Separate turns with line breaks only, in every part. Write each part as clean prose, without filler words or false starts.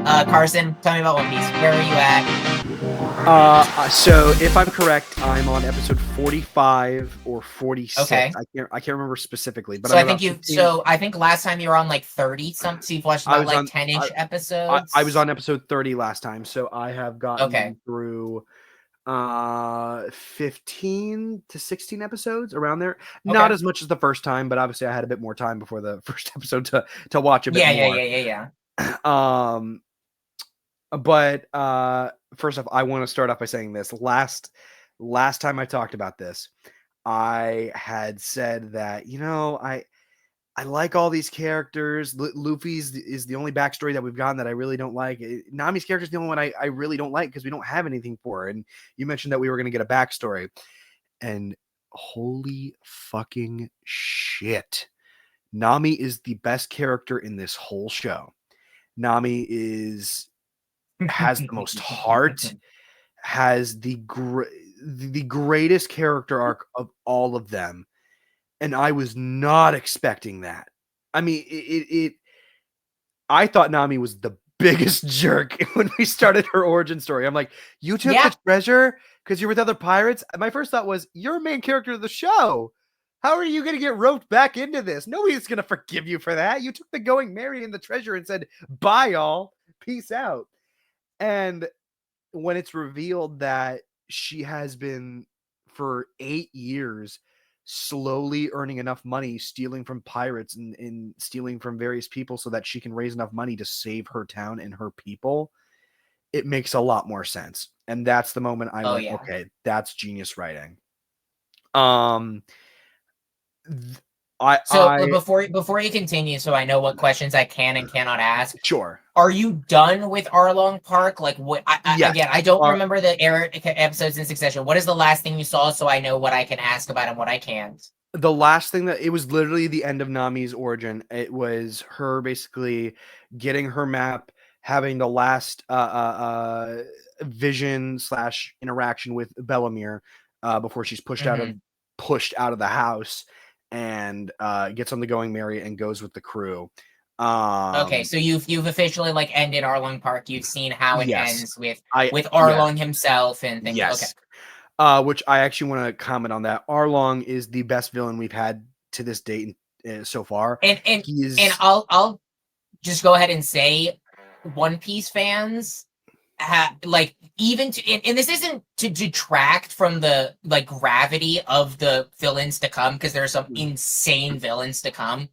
Carson, tell me about One Piece. Where are you at?
So if I'm correct, I'm on episode 45 or 46.
Okay.
I can't remember specifically, but
So
I'm
I think
about
you.
15.
So I think last time you were on like 30 something. So you've watched
I
about
was
like
on
10-ish
I was
episodes.
on episode 30 last time, so I have
Okay.
gotten through 15 to 16 episodes around there. Not
Okay.
as much as the first time, but obviously I had a bit more time before the first episode to watch a bit
Yeah. Yeah.
more.
Yeah. Yeah. Yeah.
Um but first off, I want to start off by saying this. Last time I talked about this, I had said that, I like all these characters. Luffy's is the only backstory that we've gotten that I really don't like. Nami's character is the only one I really don't like because we don't have anything for her. And you mentioned that we were going to get a backstory. And holy fucking shit. Nami is the best character in this whole show. Nami has the most heart, has the greatest character arc of all of them, and I was not expecting that. I mean, I thought Nami was the biggest jerk when we started her origin story. I'm like, "You took
Yeah.
the treasure because you're with other pirates?" My first thought was, "You're a main character of the show. How are you going to get roped back into this? Nobody's going to forgive you for that. You took the going Mary and the treasure and said, 'Bye, y'all. Peace out.'" And when it's revealed that she has been for 8 years slowly earning enough money, stealing from pirates and stealing from various people so that she can raise enough money to save her town and her people, it makes a lot more sense. And that's the moment I
Oh
went,
yeah.
okay, that's genius writing. Um, th- I,
So
I,
before you continue, so I know what questions I can and cannot ask.
sure.
Are you done with Arlong Park? Like, what?
Yes.
Again, I don't remember the episodes in succession. What is the last thing you saw, so I know what I can ask about and what I can't?
The last thing that it was literally the end of Nami's origin. It was her basically getting her map, having the last vision slash interaction with Bellamere before she's
Hmm.
pushed out of the house and gets on the Going Merry and goes with the crew.
Okay,
Um,
so you've officially like ended Arlong Park. You've seen how it
yes,
ends with
I yes
Arlong himself and things. Okay.
yes. Which I actually want to comment on that. Arlong is the best villain we've had to this date so far.
And and
He
and
is
I'll just go ahead and say, One Piece fans like, even to, and this isn't to detract from the like gravity of the villains to come, because there are some insane villains to come.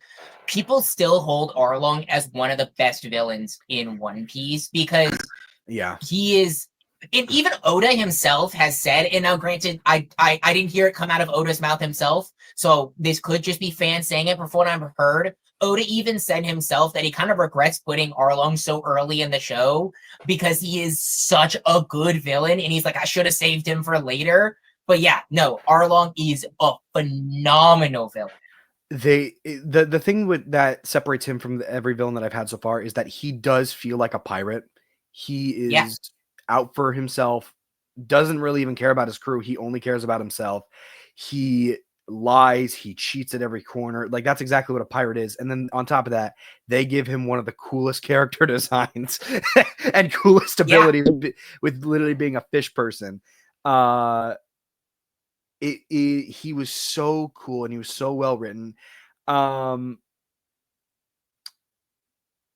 People still hold Arlong as one of the best villains in One Piece because
yeah.
he is. And even Oda himself has said, and now granted, I didn't hear it come out of Oda's mouth himself, so this could just be fans saying it. From what I've heard, Oda even said himself that he kind of regrets putting Arlong so early in the show because he is such a good villain, and he's like, I should have saved him for later. But yeah, no, Arlong is a phenomenal villain.
The thing with that separates him from every villain that I've had so far is that he does feel like a pirate. He
Yeah,
is out for himself, doesn't really even care about his crew. He only cares about himself. He lies, he cheats at every corner. Like that's exactly what a pirate is. And then on top of that, they give him one of the coolest character designs and coolest
yeah.
abilities with literally being a fish person. Uh he was so cool and he was so well written. Um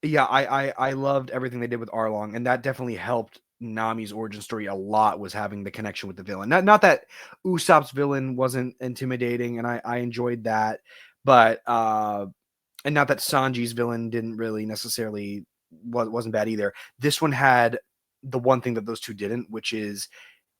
yeah, I loved everything they did with Arlong, and that definitely helped Nami's origin story a lot, was having the connection with the villain. Not that Usopp's villain wasn't intimidating, and I enjoyed that, but and not that Sanji's villain didn't really necessarily wasn't bad either. This one had the one thing that those two didn't, which is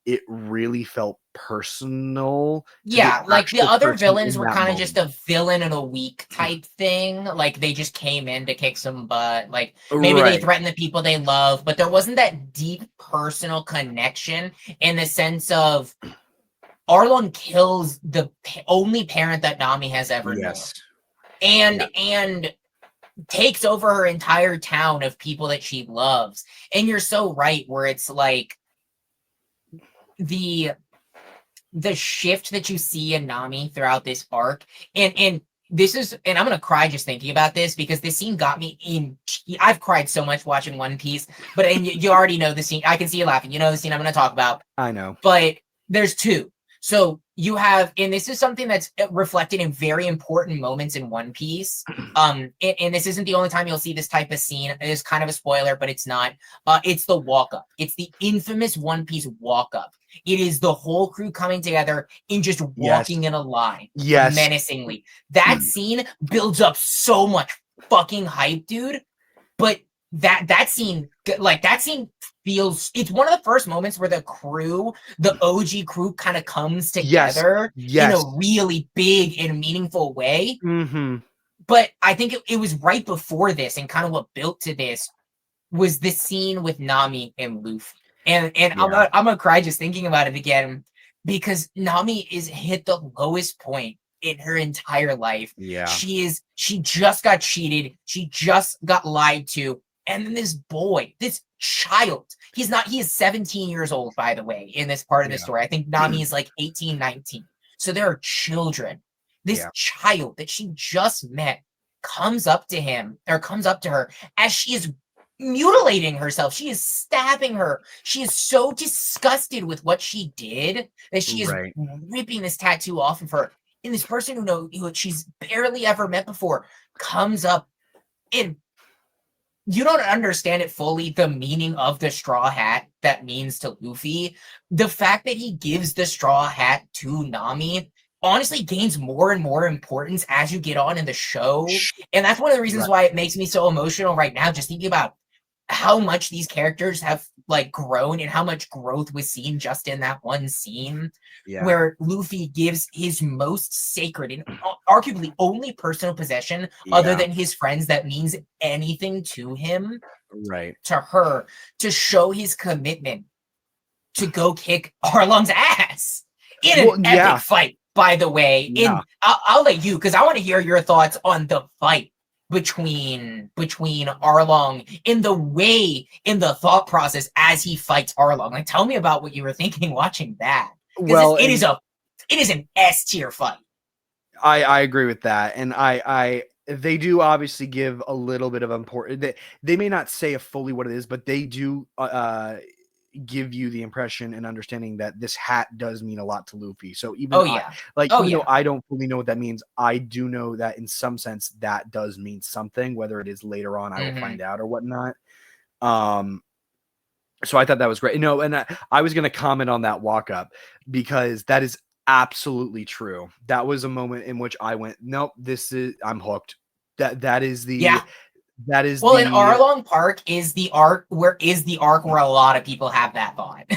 it really felt personal to the
Yeah, like the
actual
other
person
villains
in
were
that
kind of just
moment.
a villain in a week type thing. Like they just came in to kick some butt. Like maybe they
Right.
threatened the people they love, but there wasn't that deep personal connection in the sense of Arlong kills the only parent that Nami has ever known,
Yes.
and
Yeah.
takes over her entire town of people that she loves. And you're so right, where it's like the shift that you see in Nami throughout this arc, and this is, and I'm gonna cry just thinking about this because this scene got me in. I've cried so much watching One Piece, but and you already know the scene. I can see you laughing. You know the scene I'm gonna talk about.
I know.
But there's two. So you have, and this is something that's reflected in very important moments in One Piece. And this isn't the only time you'll see this type of scene. It is kind of a spoiler, but it's not. It's the walk up. It's the infamous One Piece walk up. It is the whole crew coming together and just walking in a line, menacingly. That scene builds up so much fucking hype, dude. But that scene, like that scene feels, it's one of the first moments where the crew, the OG crew, kind of comes together in a really big and meaningful way. But I think it was right before this, and kind of what built to this was this scene with Nami and Luffy. And I'm gonna cry just thinking about it again, because Nami is hit the lowest point in her entire life.
Yeah.
She just got cheated. She just got lied to. And then this boy, this child, he is 17 years old, by the way, in this part of the story. I think Nami is like 18, 19. So there are children. This child that she just met comes up to her as she is mutilating herself. She is stabbing her. She is so disgusted with what she did that she is ripping this tattoo off of her. And this person who she's barely ever met before comes up, and you don't understand it fully, the meaning of the straw hat that means to Luffy. The fact that he gives the straw hat to Nami honestly gains more and more importance as you get on in the show. And that's one of the reasons why it makes me so emotional right now, just thinking about how much these characters have like grown and how much growth was seen just in that one scene where Luffy gives his most sacred and arguably only personal possession other than his friends that means anything to him, to her, to show his commitment to go kick Arlong's ass in an epic fight, by the way. I'll let you, because I want to hear your thoughts on the fight between Arlong, in the thought process as he fights Arlong. Like, tell me about what you were thinking watching that. Well, it is an S tier fight.
I agree with that, and they do obviously give a little bit of importance. They may not say fully what it is, but they do give you the impression and understanding that this hat does mean a lot to Luffy. So even though I don't fully know what that means, I do know that in some sense that does mean something. Whether it is later on, I will find out or whatnot. So I thought that was great. No, and I was going to comment on that walk up because that is absolutely true. That was a moment in which I went, nope, I'm hooked. That is the in
Arlong Park is the arc where a lot of people have that thought.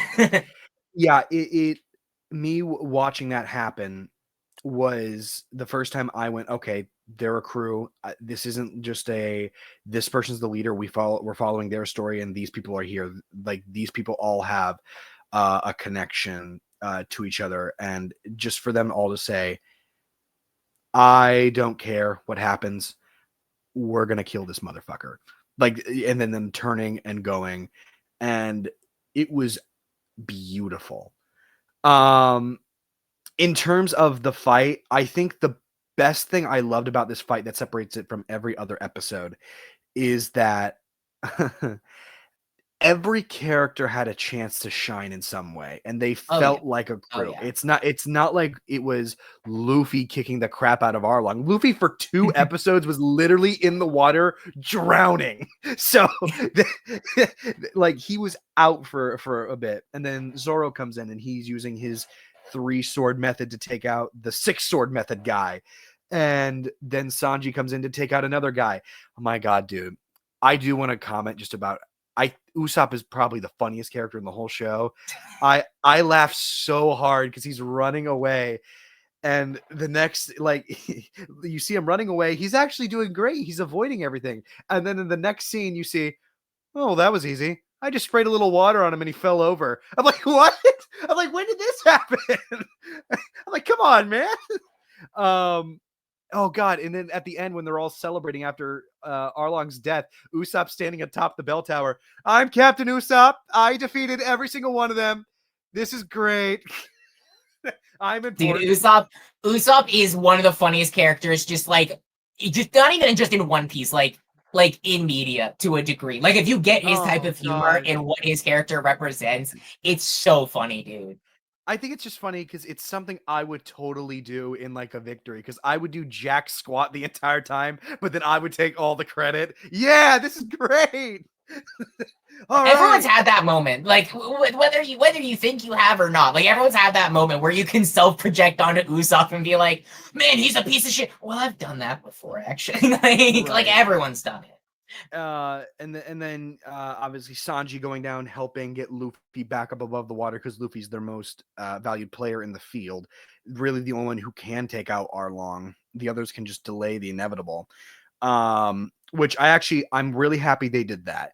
Me watching that happen was the first time I went, okay, they're a crew. This isn't just this person's the leader. We're following their story, and these people are here. Like, these people all have a connection to each other, and just for them all to say, I don't care what happens, we're gonna kill this motherfucker. Like, and then them turning and going, and it was beautiful. In terms of the fight, I think the best thing I loved about this fight that separates it from every other episode is that every character had a chance to shine in some way, and they felt like a crew. It's not like it was Luffy kicking the crap out of Arlong. Luffy for 2 episodes was literally in the water drowning. So like, he was out for a bit, and then Zoro comes in and he's using his 3-sword method to take out the 6-sword method guy. And then Sanji comes in to take out another guy. Oh my God, dude. I do want to comment just about Usopp is probably the funniest character in the whole show. I laugh so hard because he's running away, and the next, like, you see him running away, he's actually doing great. He's avoiding everything. And then in the next scene, you see, oh, that was easy. I just sprayed a little water on him and he fell over. I'm like, what? I'm like, when did this happen? I'm like, come on, man. Oh God. And then at the end, when they're all celebrating after Arlong's death, Usopp standing atop the bell tower. I'm Captain Usopp. I defeated every single one of them. This is great. I'm
Dude,
important.
Usopp is one of the funniest characters, just like, just not even just in One Piece, like in media to a degree. Like if you get his type
Oh
of humor
God.
and what his character represents, it's so funny, dude.
I think it's just funny because it's something I would totally do in like a victory because I would do jack squat the entire time, but then I would take all the credit. Yeah, this is great. All
Everyone's
right.
had that moment, like whether you think you have or not. Like everyone's had that moment where you can self project onto Usopp and be like, "Man, he's a piece of shit." Well, I've done that before, actually. Like
Right.
everyone's done it.
And then obviously Sanji going down helping get Luffy back up above the water because Luffy's their most valued player in the field, really the only one who can take out Arlong. The others can just delay the inevitable. Which I'm really happy they did that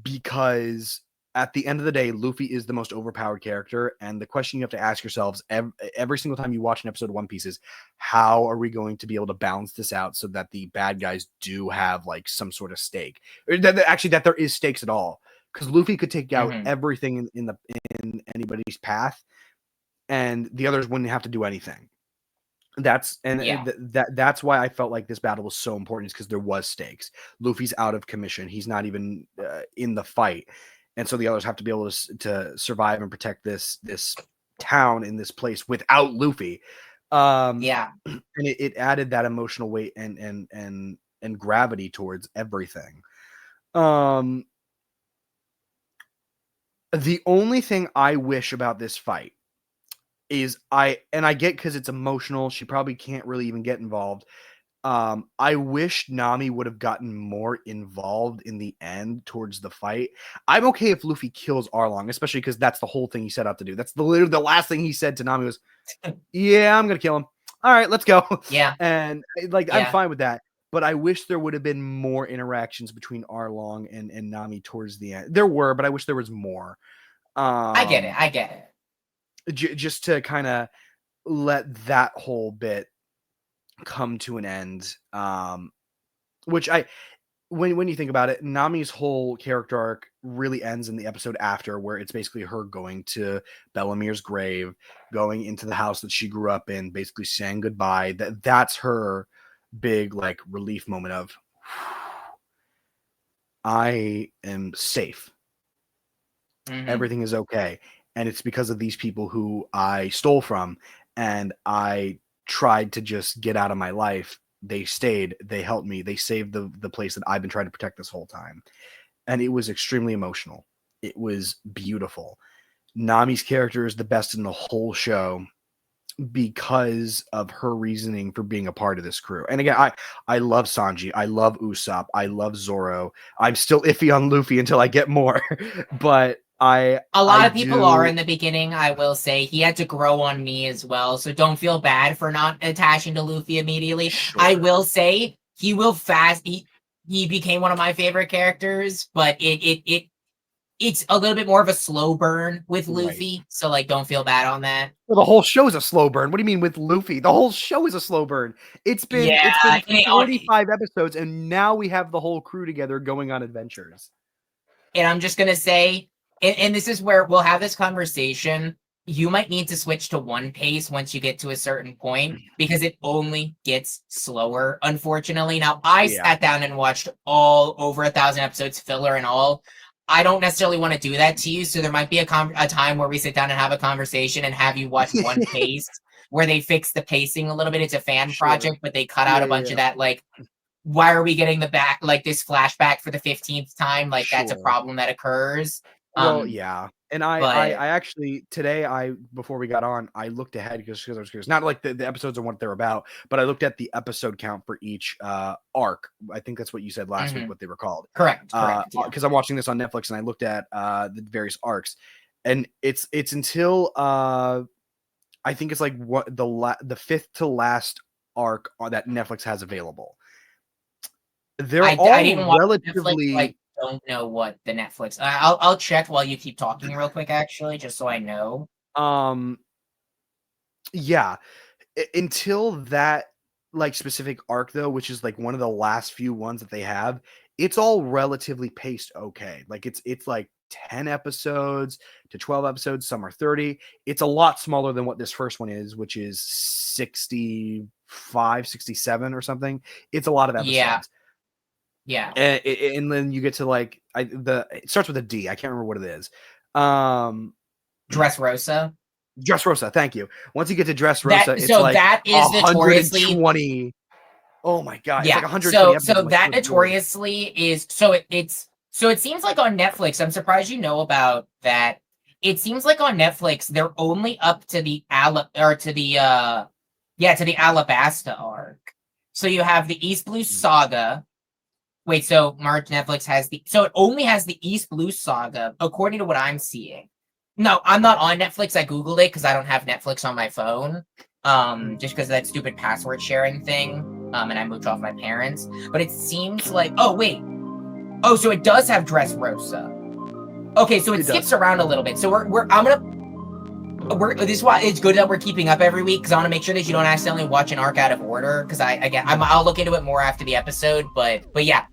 because at the end of the day, Luffy is the most overpowered character, and the question you have to ask yourselves every single time you watch an episode of One Piece is, how are we going to be able to balance this out so that the bad guys do have like some sort of stake, or that there is stakes at all? Because Luffy could take out
Mhm.
everything in anybody's path, and the others wouldn't have to do anything.
Yeah,
That's why I felt like this battle was so important, is because there was stakes. Luffy's out of commission; he's not even in the fight, and so the others have to be able to survive and protect this town in this place without Luffy.
yeah.
And it added that emotional weight and gravity towards everything. Um, the only thing I wish about this fight is I get because it's emotional. She probably can't really even get involved. I wish Nami would have gotten more involved in the end towards the fight. I'm okay if Luffy kills Arlong, especially because that's the whole thing he set out to do. That's literally the last thing he said to Nami was, "Yeah, I'm gonna kill him. All right, let's go."
Yeah,
And like, I'm
yeah.
fine with that. But I wish there would have been more interactions between Arlong and Nami towards the end. There were, but I wish there was more.
I get it.
Um,
I get it.
just to kind of let that whole bit come to an end. Which I when you think about it, Nami's whole character arc really ends in the episode after, where it's basically her going to Bellamir's grave, going into the house that she grew up in, basically saying goodbye. That's her big like relief moment of, I am safe.
Hmm.
Everything is okay. And it's because of these people who I stole from and I tried to just get out of my life. They stayed, they helped me, they saved the place that I've been trying to protect this whole time. And it was extremely emotional. It was beautiful. Nami's character is the best in the whole show because of her reasoning for being a part of this crew. And again, I love Sanji, I love Usopp, I love Zoro. I'm still iffy on Luffy until I get more, but
A
I
lot of people are
do.
in the beginning, I will say. He had to grow on me as well, so don't feel bad for not attaching to Luffy immediately. I
Sure.
will say he became one of my favorite characters, but it's a little bit more of a slow burn with
Right.
Luffy, so like don't feel bad on that.
Well, the whole show is a slow burn. What do you mean with Luffy? The whole show is a slow burn.
Yeah,
It's been
and,
45 episodes and now we have the whole crew together going on adventures.
and I'm just gonna say, and this is where we'll have this conversation. You might need to switch to one pace once you get to a certain point because it only gets slower, unfortunately. Now, I
Yeah.
sat down and watched all over 1,000 episodes, filler and all. I don't necessarily want to do that to you, so there might be a time where we sit down and have a conversation and have you watch One Pace where they fix the pacing a little bit. It's a fan
Sure.
project, but they cut out
Yeah,
a
yeah,
bunch of
yeah.
that, like, why are we getting the back like this flashback for the 15th time? Like that's a
Sure.
problem that occurs.
Well, yeah. And
But
I actually today before we got on, I looked ahead because I was curious. Not like the episodes and what they're about, but I looked at the episode count for each arc. I think that's what you said last week,
mhm,
what they were called.
correct, yeah.
Because I'm watching this on Netflix and I looked at the various arcs. And it's until I think it's like what the fifth to last arc that Netflix has available. They're
I
all
didn't watch Netflix, so I
relatively
don't know what the Netflix. I'll check while you keep talking real quick, actually, just so I know.
um yeah, until that like specific arc though, which is like one of the last few ones that they have, it's all relatively paced okay. Like it's like 10 episodes to 12 episodes. Some are 30. It's a lot smaller than what this first one is, which is 65, 67 or something. It's a lot of episodes.
Yeah.
And then you get to like it starts with a D. I can't remember what it is.
Dressrosa.
Dressrosa, thank you. Once you get to Dressrosa, it's
so
like
that is notoriously
120. Oh my god!
Yeah.
It's like 120 episodes.
So
I'm like,
that
good
notoriously is it seems like on Netflix. I'm surprised you know about that. It seems like on Netflix they're only up to the Alabasta arc. So you have the East Blue Saga. Wait, so March Netflix has so it only has the East Blue Saga, according to what I'm seeing. No, I'm not on Netflix. I Googled it because I don't have Netflix on my phone. Just because of that stupid password sharing thing. And I moved off my parents. But it seems like so it does have Dressrosa. Okay, so it skips around a little bit. So this is why it's good that we're keeping up every week because I want to make sure that you don't accidentally watch an arc out of order. Because I'll look into it more after the episode. But yeah.